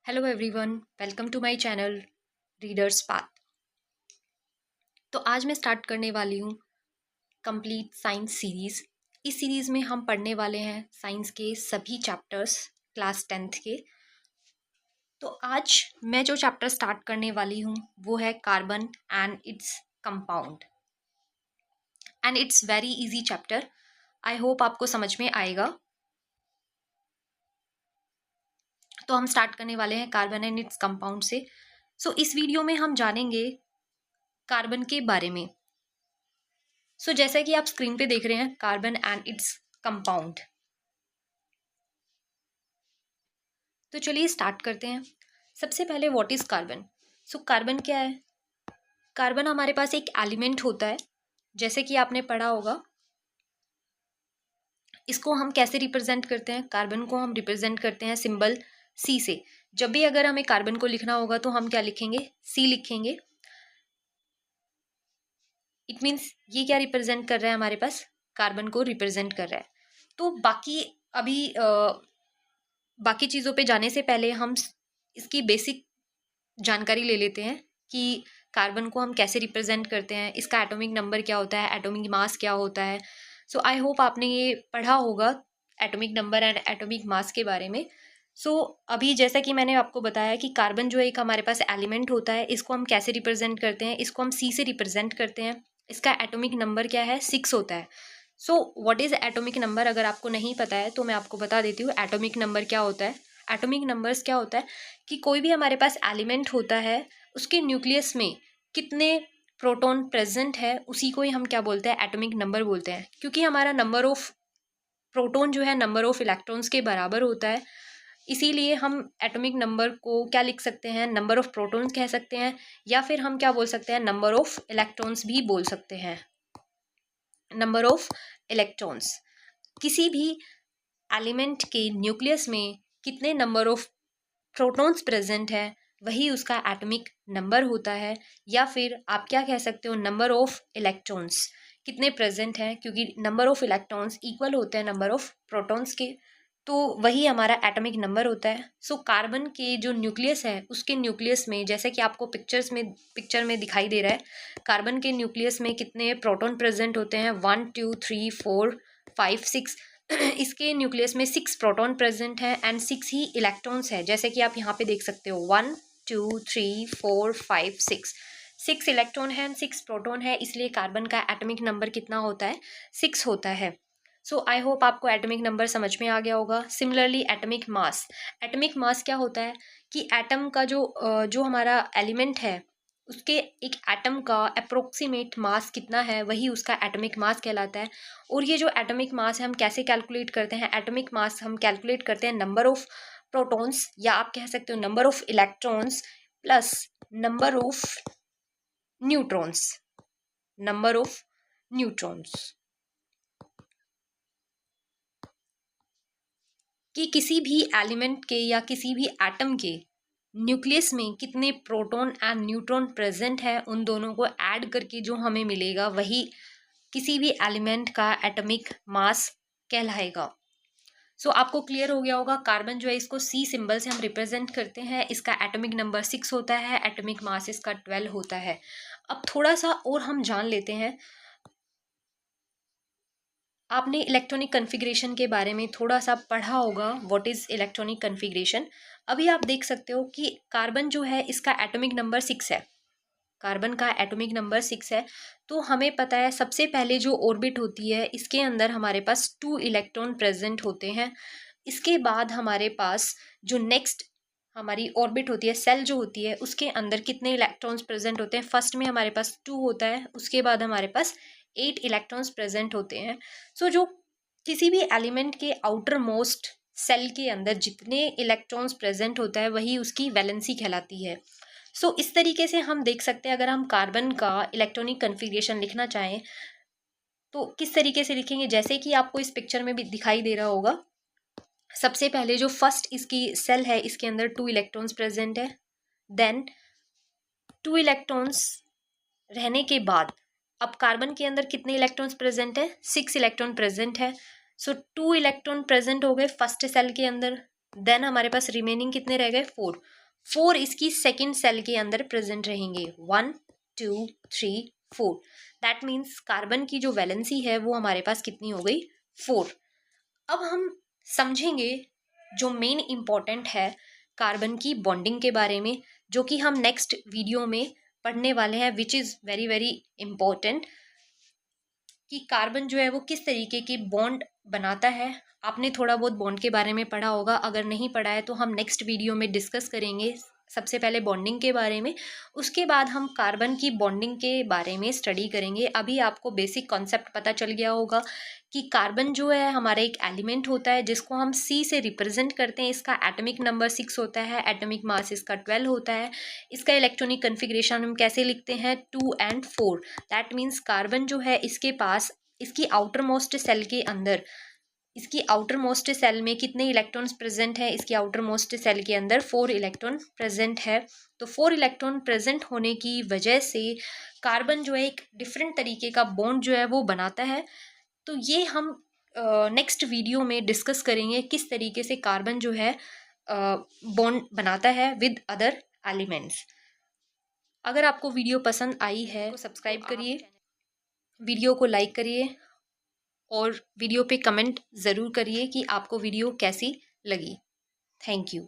Hello everyone, welcome to my channel readers path. तो आज मैं स्टार्ट करने वाली हूँ कंप्लीट साइंस सीरीज़। इस सीरीज़ में हम पढ़ने वाले हैं साइंस के सभी चैप्टर्स क्लास 10th के। तो आज मैं जो चैप्टर स्टार्ट करने वाली हूँ वो है carbon and its compound, and it's very easy chapter. I hope आपको समझ में आएगा। तो हम स्टार्ट करने वाले हैं कार्बन एंड इट्स कंपाउंड से। इस वीडियो में हम जानेंगे कार्बन के बारे में। जैसा कि आप स्क्रीन पे देख रहे हैं, कार्बन एंड इट्स कंपाउंड। तो चलिए स्टार्ट करते हैं। सबसे पहले व्हाट इज कार्बन। कार्बन क्या है? कार्बन हमारे पास एक एलिमेंट होता है, जैसे कि आपने पढ़ा होगा। इसको हम कैसे रिप्रेजेंट करते हैं? कार्बन को हम रिप्रेजेंट करते हैं सिंबल सी से। जब भी अगर हमें कार्बन को लिखना होगा तो हम क्या लिखेंगे? सी लिखेंगे। इट मीन्स ये क्या रिप्रेजेंट कर रहा है? हमारे पास कार्बन को रिप्रेजेंट कर रहा है। तो बाकी चीज़ों पे जाने से पहले हम इसकी बेसिक जानकारी ले लेते हैं कि कार्बन को हम कैसे रिप्रेजेंट करते हैं, इसका एटॉमिक नंबर क्या होता है, एटॉमिक मास क्या होता है। आई होप आपने ये पढ़ा होगा atomic number and atomic mass के बारे में। अभी जैसा कि मैंने आपको बताया कि कार्बन जो एक हमारे पास एलिमेंट होता है, इसको हम कैसे रिप्रेजेंट करते हैं? इसको हम सी से रिप्रेजेंट करते हैं। इसका एटॉमिक नंबर क्या है? 6 होता है। What is atomic number? अगर आपको नहीं पता है तो मैं आपको बता देती हूँ एटॉमिक नंबर क्या होता है। एटॉमिक नंबर्स क्या होता है कि कोई भी हमारे पास एलिमेंट होता है, उसके न्यूक्लियस में कितने प्रोटॉन प्रेजेंट है, उसी को ही हम क्या बोलते हैं? एटॉमिक नंबर बोलते हैं। क्योंकि हमारा नंबर ऑफ प्रोटॉन जो है नंबर ऑफ इलेक्ट्रॉन्स के बराबर होता है, इसीलिए हम एटॉमिक नंबर को क्या लिख सकते हैं? नंबर ऑफ प्रोटॉन्स कह सकते हैं, या फिर हम क्या बोल सकते हैं? नंबर ऑफ इलेक्ट्रॉन्स भी बोल सकते हैं। नंबर ऑफ इलेक्ट्रॉन्स, किसी भी एलिमेंट के न्यूक्लियस में कितने नंबर ऑफ प्रोटॉन्स प्रेजेंट है, वही उसका एटॉमिक नंबर होता है। या फिर आप क्या कह सकते हो? नंबर ऑफ इलेक्ट्रॉन्स कितने प्रेजेंट हैं, क्योंकि नंबर ऑफ इलेक्ट्रॉन्स इक्वल होते हैं नंबर ऑफ प्रोटॉन्स के, तो वही हमारा एटॉमिक नंबर होता है। कार्बन के जो न्यूक्लियस है, उसके न्यूक्लियस में, जैसे कि आपको पिक्चर में दिखाई दे रहा है, कार्बन के न्यूक्लियस में कितने प्रोटॉन प्रेजेंट होते हैं? 1 2 3 4 5 6। इसके न्यूक्लियस में 6 प्रोटॉन प्रेजेंट है एंड 6 ही इलेक्ट्रॉन्स है, जैसे कि आप यहाँ पे देख सकते हो 1 2 3 4 5 6 इलेक्ट्रॉन है एंड 6 प्रोटॉन है, इसलिए कार्बन का एटॉमिक नंबर कितना होता है? 6 होता है। आई होप आपको एटॉमिक नंबर समझ में आ गया होगा। सिमिलरली एटॉमिक मास क्या होता है कि एटम का जो हमारा एलिमेंट है, उसके एक एटम का अप्रोक्सीमेट मास कितना है, वही उसका एटॉमिक मास कहलाता है। और ये जो एटॉमिक मास है, हम कैसे कैलकुलेट करते हैं? एटॉमिक मास हम कैलकुलेट करते हैं नंबर ऑफ प्रोटॉन्स, या आप कह सकते हो number of electrons plus number of neutrons. Number of neutrons कि किसी भी एलिमेंट के या किसी भी एटम के न्यूक्लियस में कितने प्रोटॉन एंड न्यूट्रॉन प्रेजेंट है, उन दोनों को ऐड करके जो हमें मिलेगा, वही किसी भी एलिमेंट का एटॉमिक मास कहलाएगा। आपको क्लियर हो गया होगा। कार्बन जो है, इसको सी सिंबल से हम रिप्रेजेंट करते हैं। इसका एटॉमिक नंबर 6 होता है, एटॉमिक मास इसका 12 होता है। अब थोड़ा सा और हम जान लेते हैं। आपने इलेक्ट्रॉनिक कन्फिग्रेशन के बारे में थोड़ा सा पढ़ा होगा, व्हाट इज़ इलेक्ट्रॉनिक कन्फिग्रेशन। अभी आप देख सकते हो कि कार्बन जो है, इसका एटॉमिक नंबर 6 है। कार्बन का एटॉमिक नंबर 6 है। तो हमें पता है सबसे पहले जो ऑर्बिट होती है, इसके अंदर हमारे पास 2 इलेक्ट्रॉन प्रेजेंट होते हैं। इसके बाद हमारे पास जो नेक्स्ट हमारी ऑर्बिट होती है, सेल जो होती है, उसके अंदर कितने इलेक्ट्रॉन्स प्रेजेंट होते हैं? फर्स्ट में हमारे पास 2 होता है, उसके बाद हमारे पास 8 इलेक्ट्रॉन्स प्रेजेंट होते हैं। जो किसी भी एलिमेंट के आउटर मोस्ट सेल के अंदर जितने इलेक्ट्रॉन्स प्रेजेंट होता है, वही उसकी वैलेंसी कहलाती है। इस तरीके से हम देख सकते हैं, अगर हम कार्बन का इलेक्ट्रॉनिक कन्फिग्रेशन लिखना चाहें तो किस तरीके से लिखेंगे, जैसे कि आपको इस पिक्चर में भी दिखाई दे रहा होगा। सबसे पहले जो फर्स्ट इसकी सेल है, इसके अंदर 2 इलेक्ट्रॉन्स प्रेजेंट है। देन 2 इलेक्ट्रॉन्स रहने के बाद अब कार्बन के अंदर कितने इलेक्ट्रॉन्स प्रेजेंट है? 6 इलेक्ट्रॉन प्रेजेंट है। 2 इलेक्ट्रॉन प्रेजेंट हो गए फर्स्ट सेल के अंदर। देन हमारे पास रिमेनिंग कितने रह गए, 4। 4 इसकी सेकेंड सेल के अंदर प्रेजेंट रहेंगे, 1 2 3 4। दैट मीन्स कार्बन की जो वैलेंसी है वो हमारे पास कितनी हो गई, 4। अब हम समझेंगे जो मेन इम्पॉर्टेंट है कार्बन की बॉन्डिंग के बारे में, जो कि हम नेक्स्ट वीडियो में पढ़ने वाले हैं, which is very very important, कि कार्बन जो है वो किस तरीके की बॉन्ड बनाता है। आपने थोड़ा बहुत बॉन्ड के बारे में पढ़ा होगा, अगर नहीं पढ़ा है तो हम नेक्स्ट वीडियो में डिस्कस करेंगे। सबसे पहले बॉन्डिंग के बारे में, उसके बाद हम कार्बन की बॉन्डिंग के बारे में स्टडी करेंगे। अभी आपको बेसिक कॉन्सेप्ट पता चल गया होगा कि कार्बन जो है हमारा एक एलिमेंट होता है जिसको हम C से रिप्रेजेंट करते हैं। इसका एटॉमिक नंबर 6 होता है, एटॉमिक मास इसका 12 होता है। इसका इलेक्ट्रॉनिक कन्फिग्रेशन हम कैसे लिखते हैं, 2 and 4। दैट मीन्स कार्बन जो है इसके पास इसकी आउटर मोस्ट सेल के अंदर, इसकी आउटर मोस्ट सेल में कितने इलेक्ट्रॉन्स प्रेजेंट है, इसकी आउटर मोस्ट सेल के अंदर 4 इलेक्ट्रॉन प्रेजेंट है। तो 4 इलेक्ट्रॉन प्रेजेंट होने की वजह से कार्बन जो है एक डिफरेंट तरीके का बॉन्ड जो है वो बनाता है। तो ये हम नेक्स्ट वीडियो में डिस्कस करेंगे किस तरीके से कार्बन जो है बॉन्ड बनाता है विद अदर एलिमेंट्स। अगर आपको वीडियो पसंद आई है तो सब्सक्राइब करिए, वीडियो को लाइक करिए और वीडियो पे कमेंट ज़रूर करिए कि आपको वीडियो कैसी लगी। Thank you.